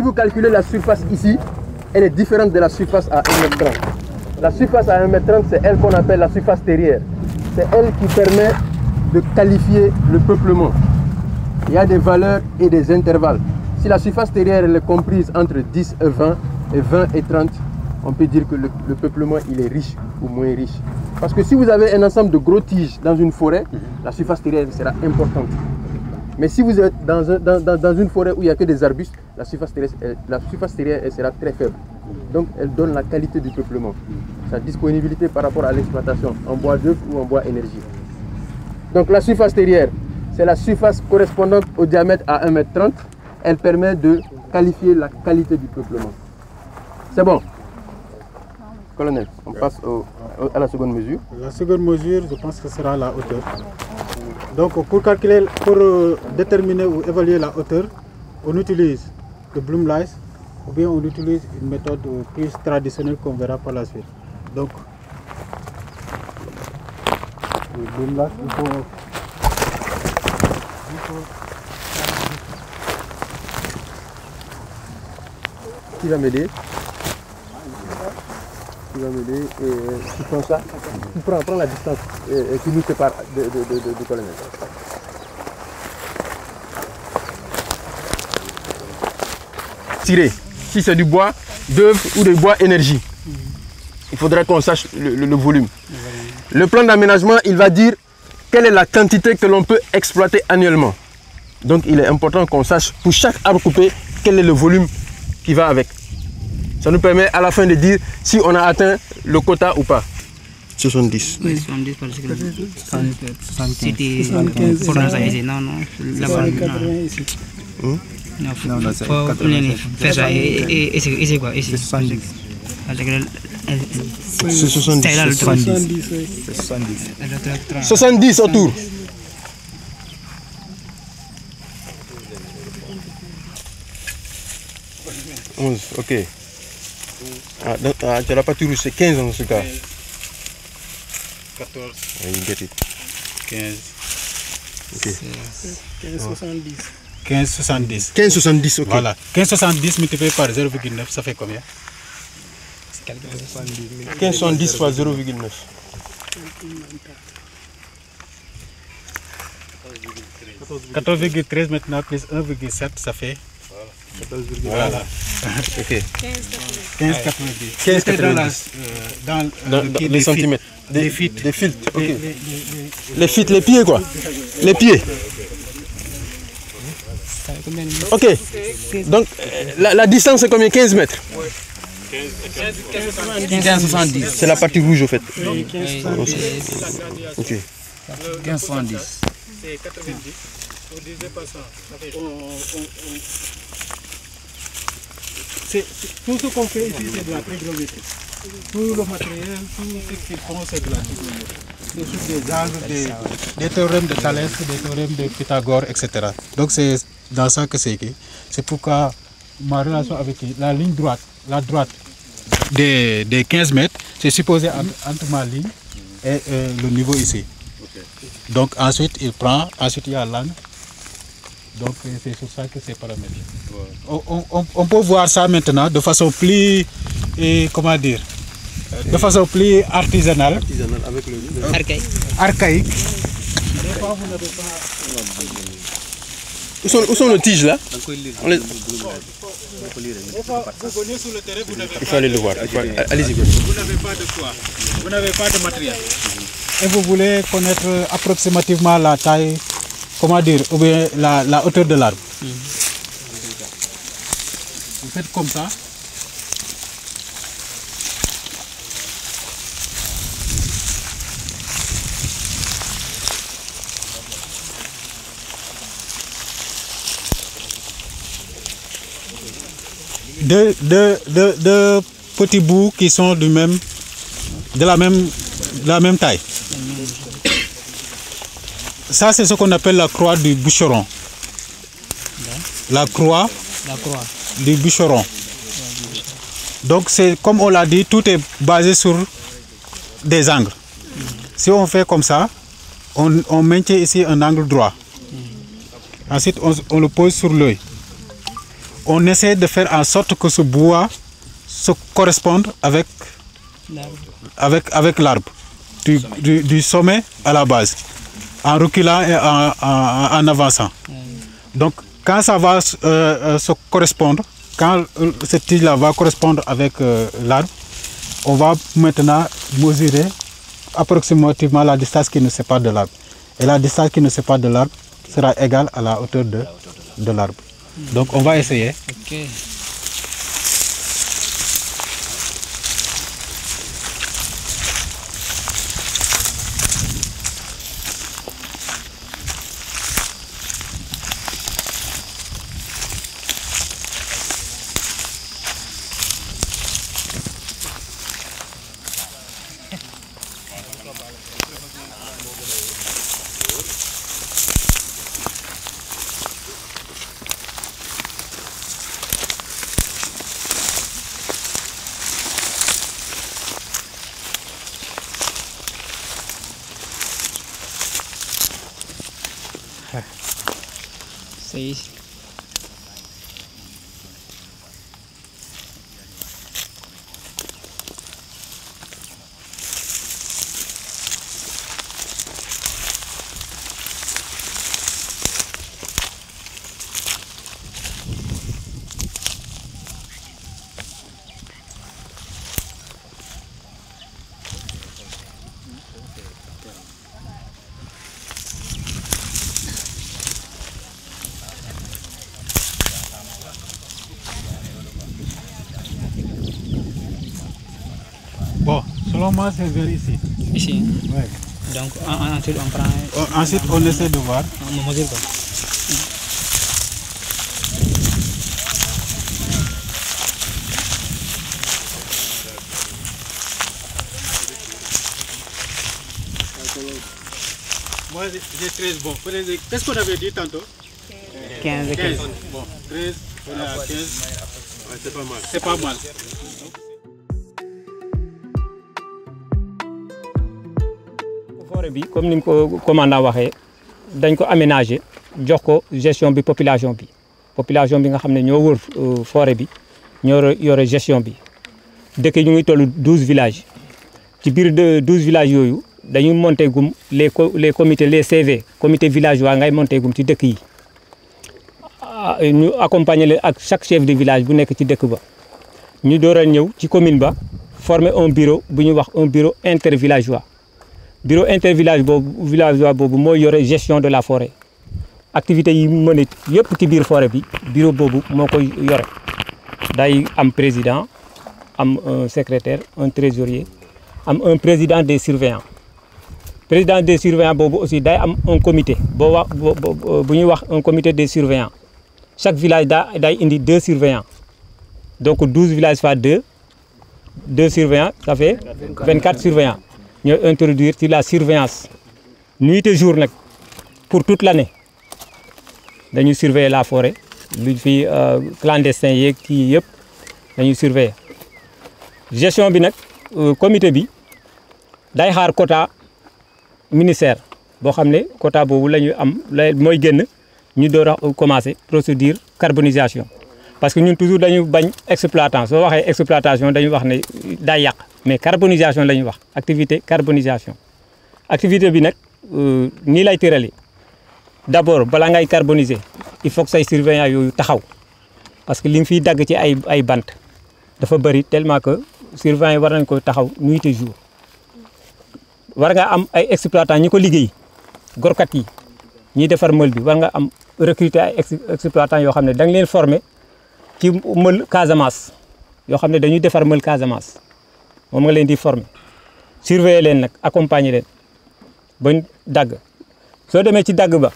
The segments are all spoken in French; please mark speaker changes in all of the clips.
Speaker 1: vous calculez la surface ici, elle est différente de la surface à 1,30 m. La surface à 1,30 m, c'est elle qu'on appelle la surface terrière. C'est elle qui permet de qualifier le peuplement. Il y a des valeurs et des intervalles. Si la surface terrière elle est comprise entre 10 et 20, et 20 et 30, on peut dire que le peuplement il est riche ou moins riche. Parce que si vous avez un ensemble de gros tiges dans une forêt, la surface terrière sera importante. Mais si vous êtes dans une forêt où il n'y a que des arbustes, la surface terrière elle sera très faible. Donc elle donne la qualité du peuplement, sa disponibilité par rapport à l'exploitation en bois d'œuvre ou en bois énergie. Donc la surface terrière, c'est la surface correspondante au diamètre à 1,30 m. Elle permet de qualifier la qualité du peuplement. C'est bon. Colonel, on passe à la seconde mesure.
Speaker 2: La seconde mesure, je pense que ce sera la hauteur. Donc pour calculer, pour déterminer ou évaluer la hauteur, on utilise le Blumleis ou bien on utilise une méthode plus traditionnelle qu'on verra par la suite. Donc le Blumleis, il faut
Speaker 1: Qui va m'aider? Qui va m'aider? Tu prends ça? Tu prends la distance qui nous sépare du colonel. Tirer. Si c'est du bois d'œuvre ou du bois énergie, il faudrait qu'on sache le volume. Le plan d'aménagement, il va dire quelle est la quantité que l'on peut exploiter annuellement. Donc il est important qu'on sache pour chaque arbre coupé quel est le volume qui va avec. Ça nous permet à la fin de dire si on a atteint le quota ou pas. 70.
Speaker 3: Oui, 70 parce que c'était pour nous ici. Non, non, là-bas. Non, faut faire ça et c'est quoi ici? 70.
Speaker 1: C'est 70.
Speaker 3: C'est là le
Speaker 1: 70. 70 autour. Ok. Tu n'as pas tout rouge, c'est 15 dans ce cas.
Speaker 2: 14.
Speaker 1: You get it.
Speaker 2: 15.
Speaker 1: Ok.
Speaker 2: 15,70.
Speaker 1: 15,70, ok.
Speaker 2: Voilà. 15,70 multiplié par 0,9, ça fait combien?
Speaker 1: 15,70 fois 0,9.
Speaker 2: 14,13 maintenant plus 1,7, ça fait. Voilà.
Speaker 1: Ok.
Speaker 2: 15,90. Dans
Speaker 1: les centimètres.
Speaker 2: Des feet.
Speaker 1: Des feet, ok. Les feet, les pieds quoi. Les pieds. Ok. Donc la distance c'est combien? 15 mètres.
Speaker 3: 15,70.
Speaker 1: C'est la partie rouge au fait. Ok.
Speaker 3: 15,70.
Speaker 2: C'est 90. On disait pas ça. Tout ce qu'on fait ici, c'est de la trigonométrie. Tout le matériel, tout ce qu'ils font, c'est de la trigonométrie. Des angles, des théorèmes de Thalès, des théorèmes de Pythagore, etc. Donc c'est dans ça que c'est écrit. C'est pourquoi ma relation avec la ligne droite, la droite des 15 mètres, c'est supposé entre ma ligne et le niveau ici. Donc ensuite il prend, ensuite il y a l'angle. Donc c'est sur ça que c'est paramétré. On peut voir ça maintenant de façon plus, comment dire, de façon plus artisanale.
Speaker 1: Avec le
Speaker 2: archaïque.
Speaker 1: Où sont nos tiges là? Il faut aller le voir. Allez-y.
Speaker 2: Vous n'avez pas de quoi? Vous n'avez pas de matériel. Et vous voulez connaître approximativement la taille, comment dire, ou bien la hauteur de l'arbre. Vous faites comme ça. Deux petits bouts qui sont de la même taille. Ça, c'est ce qu'on appelle la croix du bûcheron. La croix du bûcheron. Donc, c'est comme on l'a dit, tout est basé sur des angles. Si on fait comme ça, on maintient ici un angle droit. Ensuite, on le pose sur l'œil. on essaie de faire en sorte que ce bois se corresponde avec l'arbre, du sommet à la base, en reculant et en avançant. Donc quand ça va se correspondre, quand cette tige-là va correspondre avec l'arbre, on va maintenant mesurer approximativement la distance qui nous sépare de l'arbre. Et la distance qui nous sépare de l'arbre sera égale à la hauteur de l'arbre. Donc on va essayer.
Speaker 3: Okay. C'est ici.
Speaker 2: Bon, selon moi, c'est vers ici.
Speaker 3: Ici.
Speaker 2: Ouais.
Speaker 3: Donc ensuite on prend.
Speaker 2: Ensuite, on essaie de voir.
Speaker 3: On mesure quoi.
Speaker 2: Moi, j'ai 13. Bon, qu'est-ce qu'on avait dit tantôt?
Speaker 3: 15 et 15.
Speaker 2: Bon, 13, on est à 15. Ouais, c'est pas mal. C'est pas mal.
Speaker 4: forêt bi comme ni ko commandant waxee dañ ko aménager jox ko gestion bi population bi nga xam ne ñoo wër forêt bi ñoo yore gestion bi dëkk ñu ngi toll 12 villages ci biir de 12 villages yooyu dañuy monter gum les comités les CV comité villageois ngay monter gum ci dëkk yi ñu accompagner leen ak chaque chef de village bu nekk ci dëkk ba ñu door a ñëw ci commune ba former un bureau bu ñuy wax un bureau intervillageois bureau intervillageois boobu mooy yore gestion de la forêt activités yi mu mën a yëpp ci biir forêt bi bureau boobu moo koy yore day am président am un secrétaire un trésorier am un président des surveillants boobu aussi day am un comité bu ñuy wax un comité des surveillants chaque village day indi 2 surveillants donc 12 villages fois 2 surveillants ça fait 24 surveillants ñooy introduire ci la surveillance nuit et jour nag pour toute l'année dañuy surveiller la forêt lu fi clandestin yeeg kii yëpp dañuy surveiller gestion bi nag comité bi day xaar quota ministère boo xam ne quota boobu la ñuy am mooy génn ñu door a commencer procédure carbonisation parce que ñun toujours dañuy bañ exploitant soo waxee exploitation dañuy wax ne day yàq mais carbonisation la ñuy wax activité carbonisation activité bi nag nii lay tërali d'abord balaa ngay carboniser il faut que say surveillant yooyu taxaw parce que li nga fiy dagg ci ay bant dafa bëri tellement que surveillant yi war nañ ko taxaw nuit et jour war nga am ay exploitant ñi ko liggéey gorkat yi ñiy defar mël bi war nga am recruter ay exploitant yoo xam ne da nga leen former ci mël Casamance yoo xam ne dañuy defar mël Casamance moom nga leen di former surveiller leen nag accompagner leen bañ dagg soo demee ci dagg ba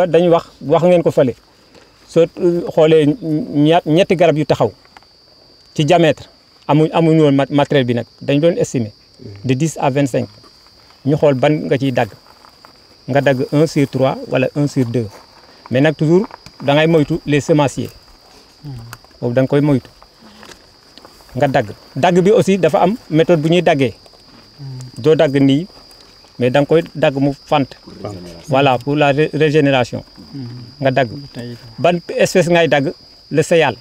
Speaker 4: dañuy wax ngeen ko fële soo xoolee ñetti garab yu taxaw ci diamètre amuñu woon matériel bi nag dañ doon estimer de 10 à 25 ñu xool ban nga ciy dagg nga dagg 1 sur 3 wala 1 sur 2 mais nag toujours da ngay moytu les semenciers boobu da nga koy moytu nga dagg bi aussi dafa am méthode bu ñuy daggee doo dagg nii mais da nga koy dagg mu fant voilà pour la régénération nga dagg ban espèce ngay dagg le céal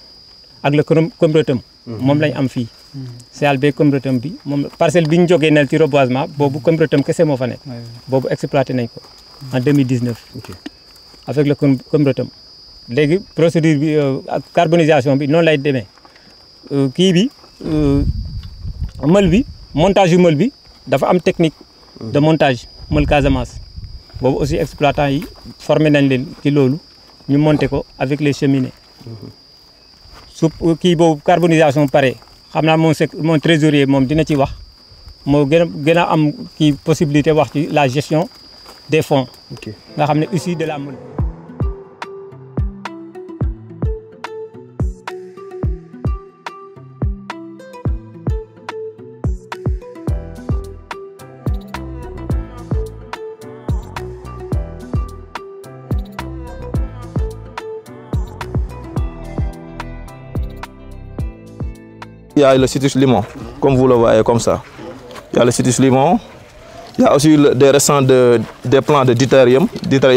Speaker 4: ak le combretum moom lañ am fii céal bee combretum bi moom parcelle bi ñu jógee nel ci reboisement boobu combretum kese moo fa nekk boobu exploité nañ ko en 2019 avec le combretum léegi procédure bi ak carbonisation bi noonu lay demee kii bi mël bi montage yu mël bi dafa am technique de montage mël Casamance boobu aussi exploitant yi formé nañ leen ci loolu ñu monter ko avec les cheminées su kii boobu carbonisation pare xam naa mon trésorier moom dina ci wax moo gën a am kii possibilité wax ci la gestion des fonds nga xam ne issus de la mël.
Speaker 5: Il y a le citrus limon, comme vous le voyez comme ça. Il y a le citrus limon. Il y a aussi des restants des plants de Deuterium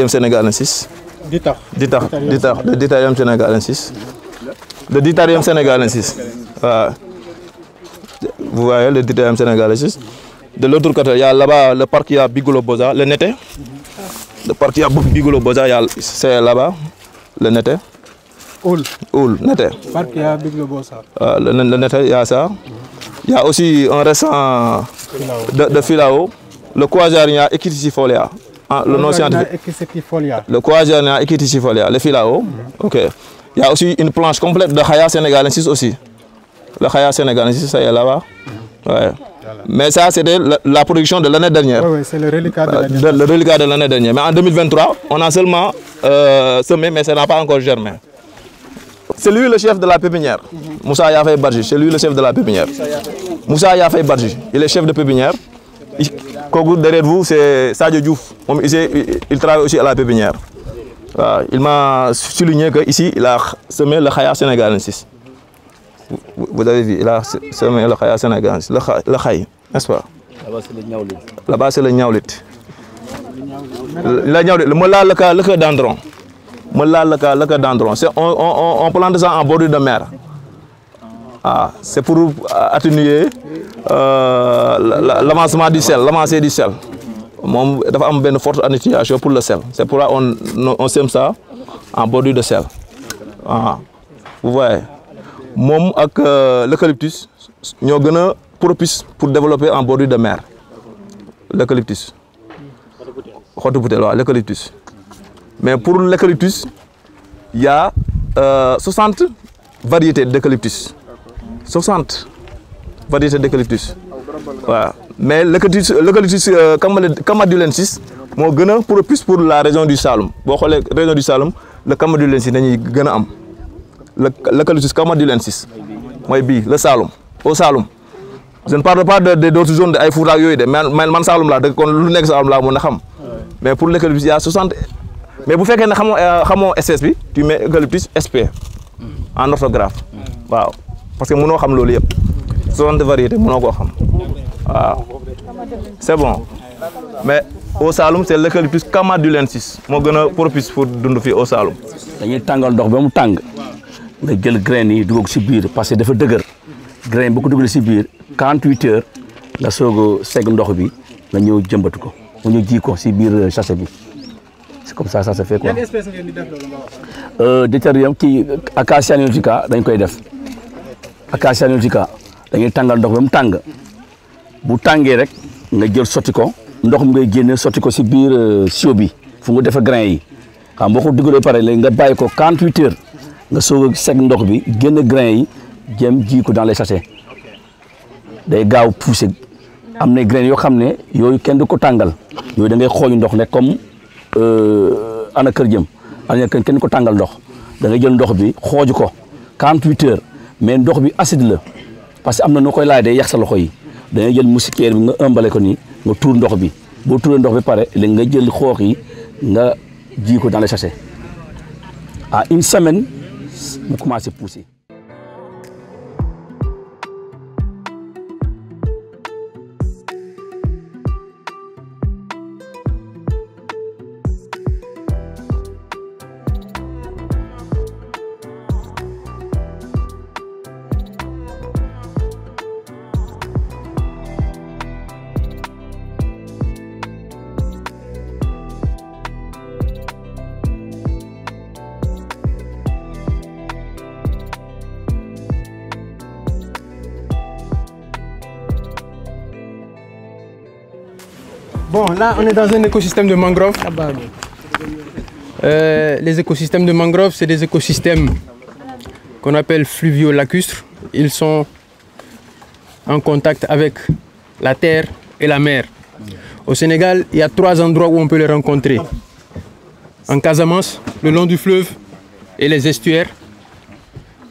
Speaker 5: sénégalensis. Le Deuterium sénégalensis. Le Deuterium sénégalensis. Voilà. Vous voyez le Deuterium sénégalensis. De l'autre côté, il y a là-bas le Parkia bigelobosa, le netté. Le Parkia bigelobosa, c'est là-bas, le netté. Oul, netté.
Speaker 2: Parkia bigelobosa.
Speaker 5: Le netté, il y a ça. Il y a aussi un restant de filao, le Quajarnia equiticifolia. Le nom scientifique. Le Quajarnia equiticifolia, le filao. Ok. Il y a aussi une planche complète de Khaya sénégalensis aussi. Le Khaya sénégalensis, ça y est là-bas. Ouais. Mais ça, c'était la production de l'année dernière.
Speaker 2: Oui, c'est le reliquat de l'année dernière.
Speaker 5: Le reliquat de l'année dernière. Mais en 2023, on a seulement semé, mais ça n'a pas encore germé. C'est lui le chef de la pépinière. Moussa Yafay Barji, c'est lui le chef de la pépinière. Moussa Yafay Barji, il est chef de pépinière. Derrière vous, c'est Sadio Diouf. Il travaille aussi à la pépinière. Il m'a souligné qu'ici, il a semé le Khaya sénégalensis. Vous avez vu, il a semé le Khaya sénégalensis, le Khaï, n'est-ce pas? Là-bas, c'est le Niaulit. Là-bas, c'est le Niaulit. Le Mola, le codendron. Le codendron. On plante ça en bordure de mer. C'est pour atténuer l'avancement du sel, l'avancée du sel. Il y a une forte atténuation pour le sel. C'est pour ça qu'on sème ça en bordure de sel. Vous voyez, mom ak l'eucalyptus ñoo gën propice pour développer en bordure de mer. L'eucalyptus. L'eucalyptus. Mais pour l'eucalyptus, il y a 60 variétés d'eucalyptus. 60 variétés d'eucalyptus. Voilà. Mais l'eucalyptus camadulensis est propice pour la région du Saloum. Pour la région du Saloum, le camadulensis est l'eucalyptus camadulensis. Le Saloum. Au Saloum. Je ne parle pas d'autres zones de Aïfoura, mais Saloum là, mais pour l'eucalyptus, il y a 60. Mais vous faites que espèce, tu mets eucalyptus SP en orthographe. Wow. Parce que nous savons le 60 variétés, nous savons. C'est bon. Mais au Saloum, c'est l'eucalyptus camadulensis. Je suis propice pour Dundufi au Saloum.
Speaker 6: Dañuy tangal ndox ba mu tang nga jël grain yi dugg ci biir parce que dafa dëgër grain bu ko duggal ci biir 48 heures la sogo segg ndox bi nga ñëw jëmbatu ko mu ñu ji ko ci biir sachet bi. C'est comme ça se fait quoi.
Speaker 2: Quelle espèce ngeen di def loolu?
Speaker 6: Deuterium qui Acacia nilotica dañ koy def. Acacia nilotica dañuy tangal ndox ba mu tàng bu tàngee rek nga jël sotti ko ndox mi ngay génne sotti ko ci biir sio bi fu nga defa grain yi xam boo ko dugalee pare léegi nga bàyyi ko 48 heures nga soog a segg ndox bi génne grain yi jëm ji ko dans les sachets day gaaw pousser am na grain yoo xam ne yooyu kenn du ko tàngal yooyu da ngay xooñ ndox ne comme ana kër jëm ana kenn ko tàngal ndox da ngay jël ndox bi xooj ko 48 heures mais ndox bi acide la parce que am na noo koy laaj day yàq sa loxo yi da ngay jël moustiquaire bi nga ëmbale ko nii nga tuur ndox bi boo tuuree ndox bi pare léegi nga jël xoox yi nga ji ko dans les sachets à une semaine mu commencé pousser.
Speaker 1: Bon, là, on est dans un écosystème de mangrove. Les écosystèmes de mangrove, c'est des écosystèmes qu'on appelle fluvio-lacustres. Ils sont en contact avec la terre et la mer. Au Sénégal, il y a 3 endroits où on peut les rencontrer. En Casamance, le long du fleuve et les estuaires,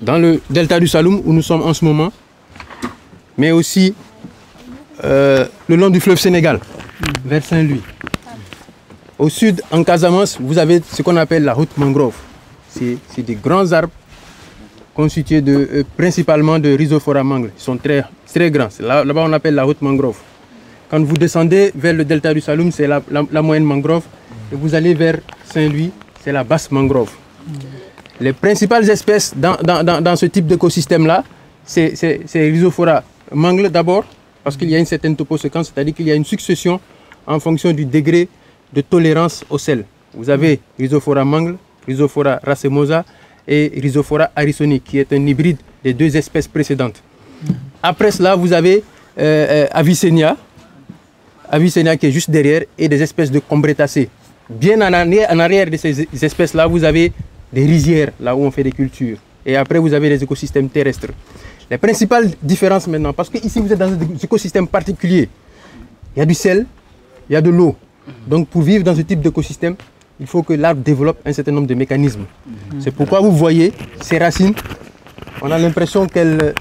Speaker 1: dans le delta du Saloum où nous sommes en ce moment, mais aussi le long du fleuve Sénégal, vers Saint-Louis. Au sud, en Casamance, vous avez ce qu'on appelle la route mangrove. C'est des grands arbres constitués principalement de Rhizophora mangle. Ils sont très grands. Là-bas, on appelle la route mangrove. Quand vous descendez vers le delta du Saloum, c'est la moyenne mangrove. Et vous allez vers Saint-Louis, c'est la basse mangrove. Les principales espèces dans ce type d'écosystème-là, c'est Rhizophora mangle d'abord, parce qu'il y a une certaine toposéquence, c'est-à-dire qu'il y a une succession en fonction du degré de tolérance au sel. Vous avez Rhizophora mangle, Rhizophora racemosa et Rhizophora harrisoni, qui est un hybride des 2 espèces précédentes. Après cela, vous avez Avicennia qui est juste derrière, et des espèces de Combretacées. Bien en arrière de ces espèces-là, vous avez des rizières, là où on fait des cultures. Et après, vous avez les écosystèmes terrestres. Les principales différences maintenant, parce que ici, vous êtes dans un écosystème particulier. Il y a du sel, il y a de l'eau. Donc, pour vivre dans ce type d'écosystème, il faut que l'arbre développe un certain nombre de mécanismes. C'est pourquoi vous voyez ces racines, on a l'impression qu'elles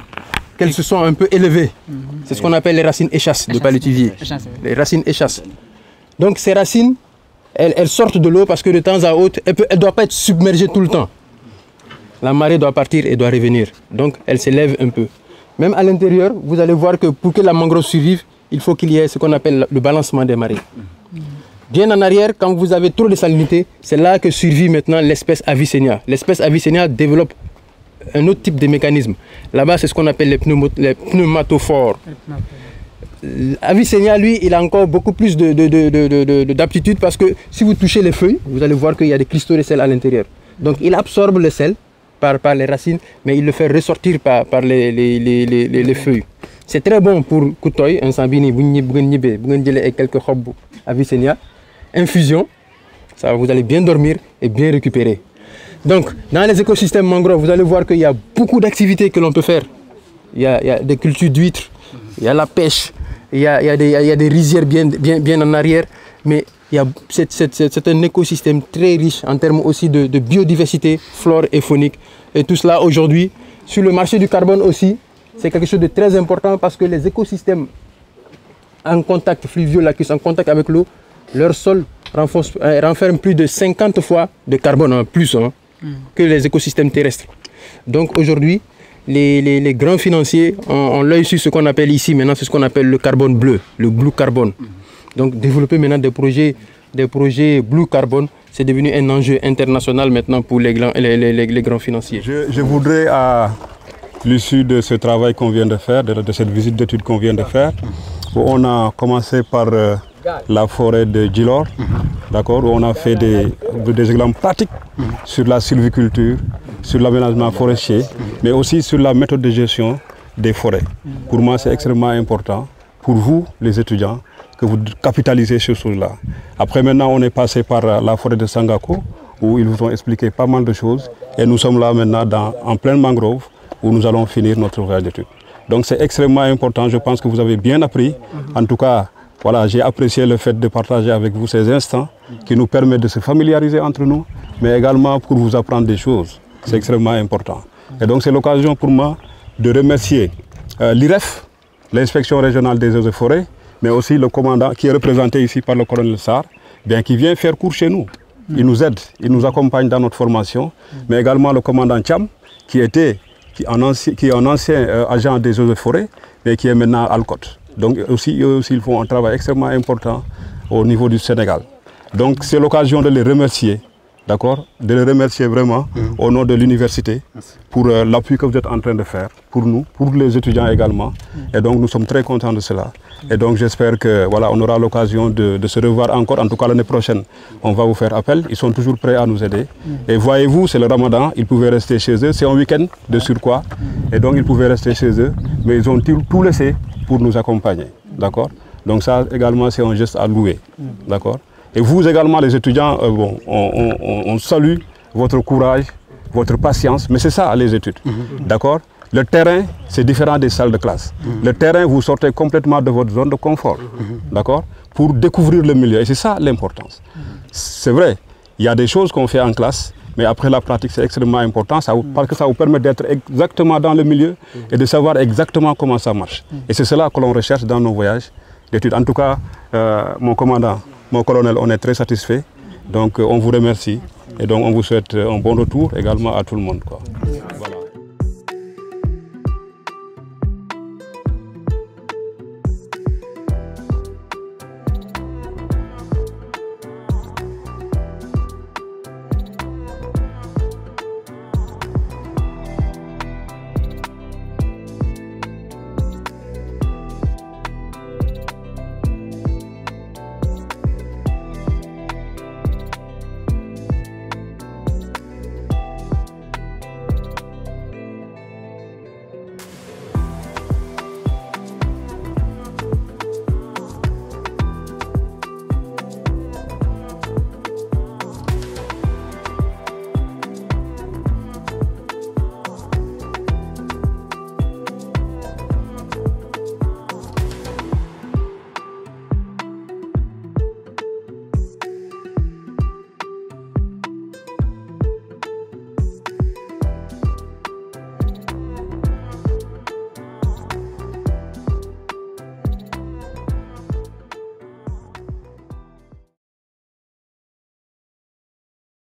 Speaker 1: se sont un peu élevées. C'est ce qu'on appelle les racines échasses de palétuvier. Les racines échasses. Donc, ces racines, elles sortent de l'eau parce que de temps à autre, elles ne doivent pas être submergées tout le temps. La marée doit partir et doit revenir. Donc, elles s'élèvent un peu. Même à l'intérieur, vous allez voir que pour que la mangrove survive, il faut qu'il y ait ce qu'on appelle le balancement des marées. Bien en arrière, quand vous avez trop de salinité, c'est là que survit maintenant l'espèce Avicennia. L'espèce Avicennia développe un autre type de mécanisme. Là-bas, c'est ce qu'on appelle les pneumatophores. Avicennia, lui, il a encore beaucoup plus d'aptitude parce que si vous touchez les feuilles, vous allez voir qu'il y a des cristaux de sel à l'intérieur. Donc, il absorbe le sel par les racines, mais il le fait ressortir par les feuilles. C'est très bon pour Koutoy, un sambini, quelques robes Avicennia. Infusion, ça, vous allez bien dormir et bien récupérer. Donc, dans les écosystèmes mangroves, vous allez voir qu'il y a beaucoup d'activités que l'on peut faire. Il y a des cultures d'huîtres, il y a la pêche, il y a des rizières bien en arrière, mais c'est un écosystème très riche en termes aussi de biodiversité, flore et faunique. Et tout cela aujourd'hui, sur le marché du carbone aussi, c'est quelque chose de très important parce que les écosystèmes en contact fluvio-lacustre, en contact avec l'eau, leur sol renferme plus de 50 fois de carbone en plus que les écosystèmes terrestres. Donc aujourd'hui, les grands financiers ont l'œil sur ce qu'on appelle ici maintenant, c'est ce qu'on appelle le carbone bleu, le blue carbone. Donc développer maintenant des projets blue carbone, c'est devenu un enjeu international maintenant pour les grands financiers.
Speaker 7: Je voudrais, à l'issue de ce travail qu'on vient de faire, de cette visite d'étude qu'on vient de faire, où on a commencé par la forêt de Djilor, d'accord, où on a fait des exemples pratiques sur la sylviculture, sur l'aménagement forestier, mais aussi sur la méthode de gestion des forêts. Pour moi, c'est extrêmement important, pour vous, les étudiants, que vous capitalisez sur cela. Après, maintenant, on est passé par la forêt de Sangako, où ils vous ont expliqué pas mal de choses, et nous sommes là maintenant en pleine mangrove, où nous allons finir notre voyage d'études. Donc c'est extrêmement important, je pense que vous avez bien appris. En tout cas, voilà, j'ai apprécié le fait de partager avec vous ces instants qui nous permettent de se familiariser entre nous, mais également pour vous apprendre des choses. C'est extrêmement important. Et donc c'est l'occasion pour moi de remercier l'IREF, l'inspection régionale des eaux et forêts, mais aussi le commandant qui est représenté ici par le colonel Sarr, bien qui vient faire cours chez nous. Il nous aide, il nous accompagne dans notre formation, mais également le commandant Cham, qui est un ancien agent des eaux et forêts, mais qui est maintenant à Alcott. Donc eux aussi, ils font un travail extrêmement important au niveau du Sénégal. Donc c'est l'occasion de les remercier, d'accord, de les remercier vraiment au nom de l'université pour l'appui que vous êtes en train de faire pour nous, pour les étudiants également. Et donc nous sommes très contents de cela. Et donc j'espère que voilà, on aura l'occasion de se revoir encore, en tout cas l'année prochaine. On va vous faire appel, ils sont toujours prêts à nous aider. Et voyez-vous, c'est le Ramadan, ils pouvaient rester chez eux, c'est un week-end de surcroît. Et donc ils pouvaient rester chez eux, mais ils ont tout laissé pour nous accompagner, d'accord. Donc ça également, c'est un geste à louer. D'accord? Et vous également, les étudiants, on salue votre courage, votre patience, mais c'est ça les études. D'accord? Le terrain, c'est différent des salles de classe. Le terrain, vous sortez complètement de votre zone de confort. D'accord? Pour découvrir le milieu. Et c'est ça l'importance. C'est vrai, il y a des choses qu'on fait en classe, mais après la pratique, c'est extrêmement important parce que ça vous permet d'être exactement dans le milieu et de savoir exactement comment ça marche. Et c'est cela que l'on recherche dans nos voyages d'études. En tout cas, mon commandant, mon colonel, on est très satisfait. Donc on vous remercie et donc on vous souhaite un bon retour également à tout le monde, quoi.